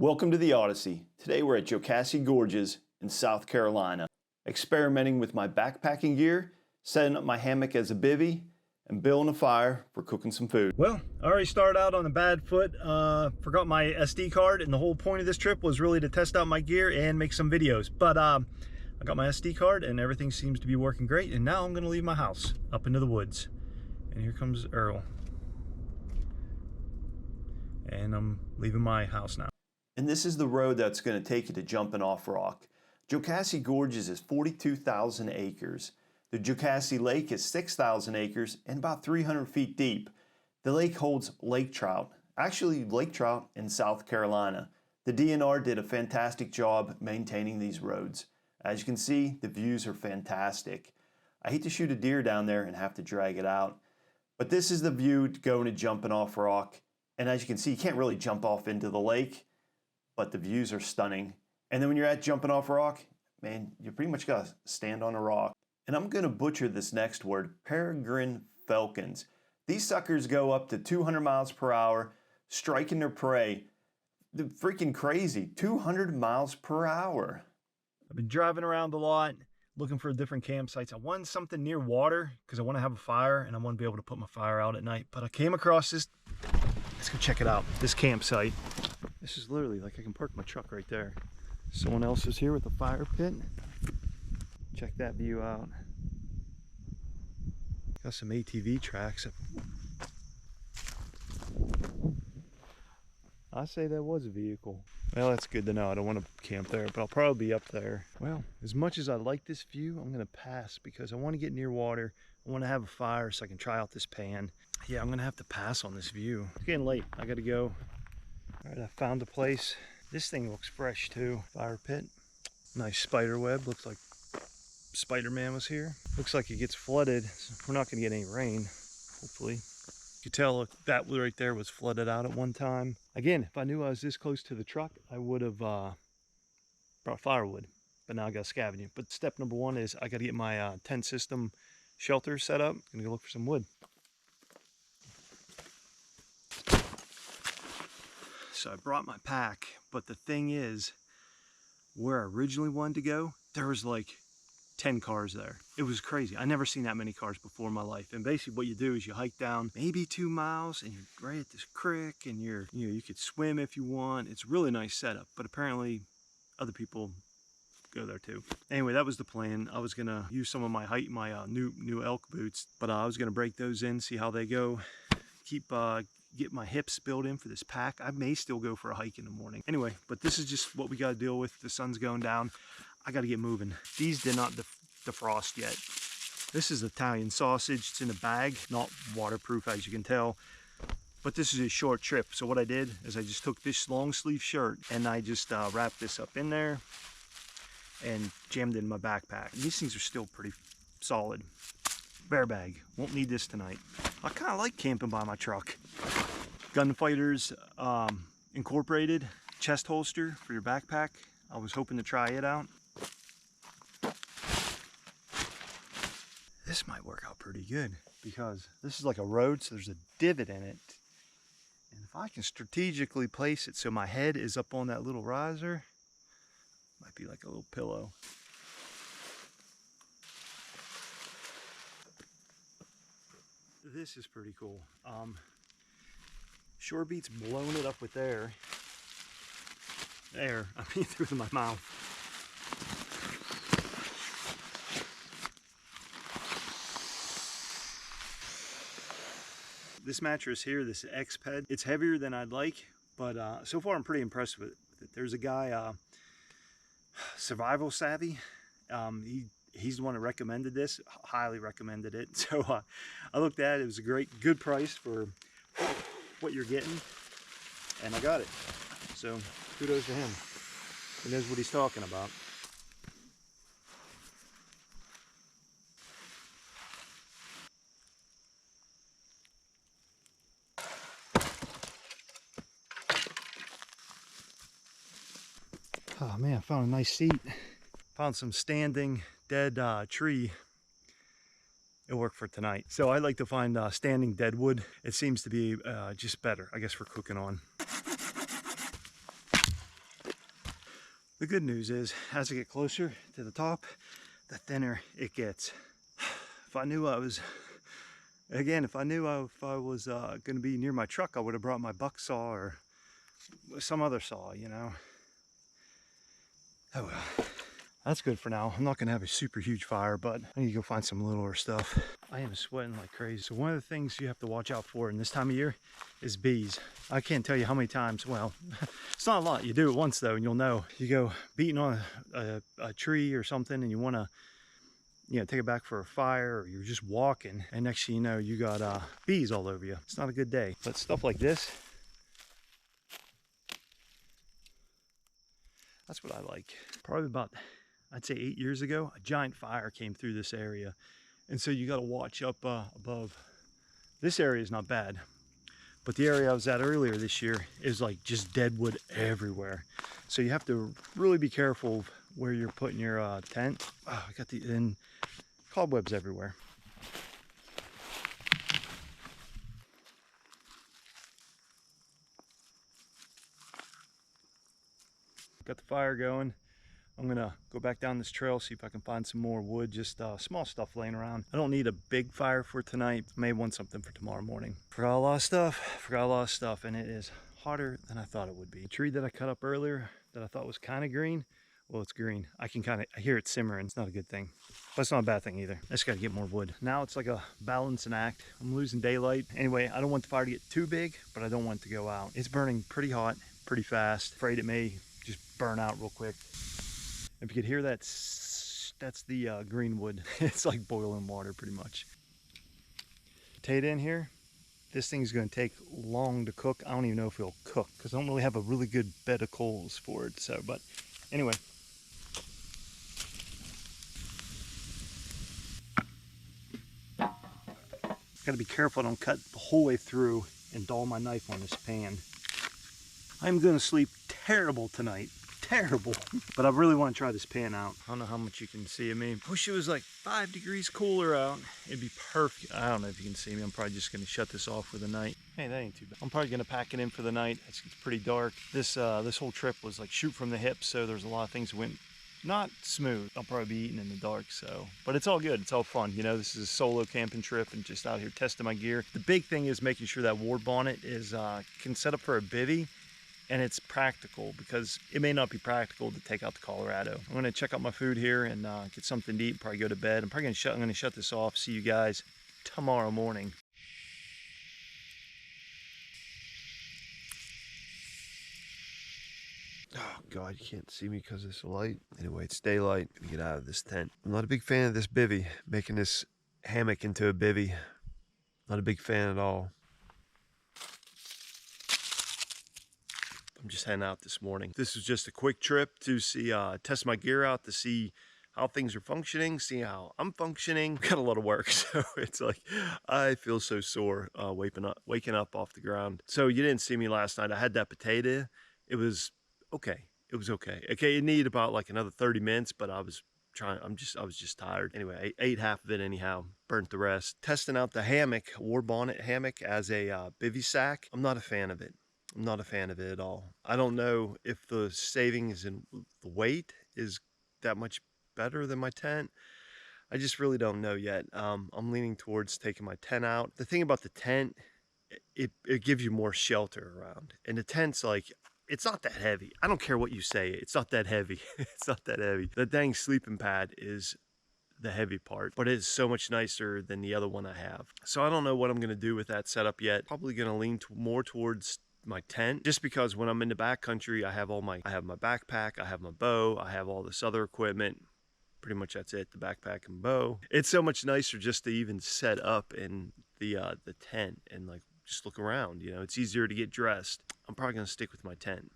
Welcome to the Odyssey. Today we're at Jocassee Gorges in South Carolina, experimenting with my backpacking gear, setting up my hammock as a bivy, and building a fire for cooking some food. Well, I already started out on a bad foot, forgot my SD card, and the whole point of this trip was really to test out my gear and make some videos. But I got my SD card and everything seems to be working great, and now I'm gonna leave my house up into the woods. And here comes Earl. And I'm leaving my house now. And this is the road that's going to take you to Jumping Off Rock. Jocassee Gorges is 42,000 acres. The Jocassee Lake is 6,000 acres and about 300 feet deep. The lake holds lake trout, actually lake trout in South Carolina. The DNR did a fantastic job maintaining these roads. As you can see, the views are fantastic. I hate to shoot a deer down there and have to drag it out, but this is the view going to Jumping Off Rock. And as you can see, you can't really jump off into the lake, but the views are stunning. And then when you're at Jumping Off Rock, man, you pretty much gotta stand on a rock. And I'm gonna butcher this next word, peregrine falcons. These suckers go up to 200 miles per hour, striking their prey. They're freaking crazy, 200 miles per hour. I've been driving around a lot, looking for different campsites. I wanted something near water because I want to have a fire and I want to be able to put my fire out at night. But I came across this, let's go check it out, this campsite. This is literally like I can park my truck right there. Someone else is here with a fire pit. Check that view out. Got some ATV tracks. I say that was a vehicle. Well, that's good to know. I don't want to camp there, but I'll probably be up there. Well, as much as I like this view, I'm going to pass because I want to get near water. I want to have a fire so I can try out this pan. Yeah, I'm going to have to pass on this view. It's getting late. I got to go. All right, I found a place. This thing looks fresh too. Fire pit. Nice spider web. Looks like Spider-Man was here. Looks like it gets flooded. So we're not going to get any rain, hopefully. You can tell that right there was flooded out at one time. Again, if I knew I was this close to the truck, I would have brought firewood. But now I got scavenging. But step number one is I got to get my tent system shelter set up. I'm gonna go look for some wood. So I brought my pack, but the thing is, where I originally wanted to go, there was like 10 cars there. It was crazy. I never seen that many cars before in my life. And basically what you do is you hike down maybe 2 miles and you're right at this creek and you could swim if you want. It's a really nice setup, but apparently other people go there too. Anyway, that was the plan. I was gonna use some of my new elk boots, but I was gonna break those in, see how they go. Get my hips built in for this pack. I may still go for a hike in the morning. Anyway, but this is just what we got to deal with. The sun's going down. I got to get moving. These did not defrost yet. This is Italian sausage. It's in a bag, not waterproof as you can tell. But this is a short trip. So what I did is I just took this long sleeve shirt and I just wrapped this up in there and jammed it in my backpack. And these things are still pretty solid. Bear bag. Won't need this tonight. I kind of like camping by my truck. Gunfighters Incorporated chest holster for your backpack. I was hoping to try it out. This might work out pretty good because this is like a road, so there's a divot in it. And if I can strategically place it so my head is up on that little riser, might be like a little pillow. This is pretty cool. Shore Beat's blowing it up with air. I mean through my mouth. This mattress here, this X-Ped, it's heavier than I'd like, but so far I'm pretty impressed with it. There's a guy, Survival Savvy. He's the one that recommended this, highly recommended it. So I looked at it. It was a good price for what you're getting, and I got it. So kudos to him. He knows what he's talking about. Oh man, I found a nice seat. Found some standing dead tree. It'll work for tonight. So I like to find standing dead wood. It seems to be just better, I guess, for cooking on. The good news is, as I get closer to the top, the thinner it gets. If I knew I was, again, if I was going to be near my truck, I would have brought my buck saw or some other saw, you know. Oh well. That's good for now. I'm not gonna have a super huge fire, but I need to go find some littler stuff. I am sweating like crazy. So one of the things you have to watch out for in this time of year is bees. I can't tell you how many times, well, it's not a lot. You do it once though, and you'll know. You go beating on a tree or something, and you wanna, you know, take it back for a fire, or you're just walking, and next thing you know, you got bees all over you. It's not a good day. But stuff like this, that's what I like. Probably about, I'd say 8 years ago, a giant fire came through this area. And so you got to watch up above. This area is not bad, but the area I was at earlier this year is like just dead wood everywhere. So you have to really be careful of where you're putting your tent. Oh, I got and cobwebs everywhere. Got the fire going. I'm gonna go back down this trail, see if I can find some more wood, just small stuff laying around. I don't need a big fire for tonight. May want something for tomorrow morning. Forgot a lot of stuff, and it is hotter than I thought it would be. The tree that I cut up earlier that I thought was kind of green, well, it's green. I hear it simmering. It's not a good thing, but it's not a bad thing either. I just gotta get more wood. Now it's like a balancing act. I'm losing daylight. Anyway, I don't want the fire to get too big, but I don't want it to go out. It's burning pretty hot, pretty fast. Afraid it may just burn out real quick. If you could hear that, that's the green wood. It's like boiling water pretty much. Potato in here. This thing's gonna take long to cook. I don't even know if it'll cook because I don't really have a really good bed of coals for it. So, but anyway. Gotta be careful I don't cut the whole way through and dull my knife on this pan. I'm gonna sleep terrible tonight. Terrible. But I really want to try this pan out. I don't know how much you can see of me. Wish it was like 5 degrees cooler out. It'd be perfect. I don't know if you can see me. I'm probably just going to shut this off for the night. Hey, that ain't too bad. I'm probably going to pack it in for the night. It's pretty dark. This whole trip was like shoot from the hip, so there's a lot of things that went not smooth. I'll probably be eating in the dark, so. But it's all good. It's all fun. You know, this is a solo camping trip and just out here testing my gear. The big thing is making sure that warbonnet is can set up for a bivy. And it's practical because it may not be practical to take out to Colorado. I'm gonna check out my food here and get something to eat, probably go to bed. I'm gonna shut this off. See you guys tomorrow morning. Oh God, you can't see me because it's light. Anyway, it's daylight. Gonna get out of this tent. I'm not a big fan of this bivy, making this hammock into a bivy. Not a big fan at all. I'm just heading out this morning. This is just a quick trip to see, test my gear out, to see how things are functioning, see how I'm functioning. Got a lot of work, so it's like, I feel so sore waking up off the ground. So you didn't see me last night. I had that potato. It was okay. It was okay. Okay, it needed about like another 30 minutes, but I was just tired. Anyway, I ate half of it anyhow, burnt the rest. Testing out the hammock, warbonnet hammock as a bivy sack. I'm not a fan of it. I'm not a fan of it at all. I don't know if the savings in the weight is that much better than my tent. I just really don't know yet. I'm leaning towards taking my tent out. The thing about the tent, it gives you more shelter around. And the tent's like, it's not that heavy. I don't care what you say. It's not that heavy. It's not that heavy. The dang sleeping pad is the heavy part, but it's so much nicer than the other one I have. So I don't know what I'm going to do with that setup yet. Probably going to lean more towards my tent, just because when I'm in the backcountry, I have my backpack, I have my bow, I have all this other equipment. Pretty much that's it, the backpack and bow. It's so much nicer just to even set up in the tent and like just look around, you know. It's easier to get dressed. I'm probably gonna stick with my tent.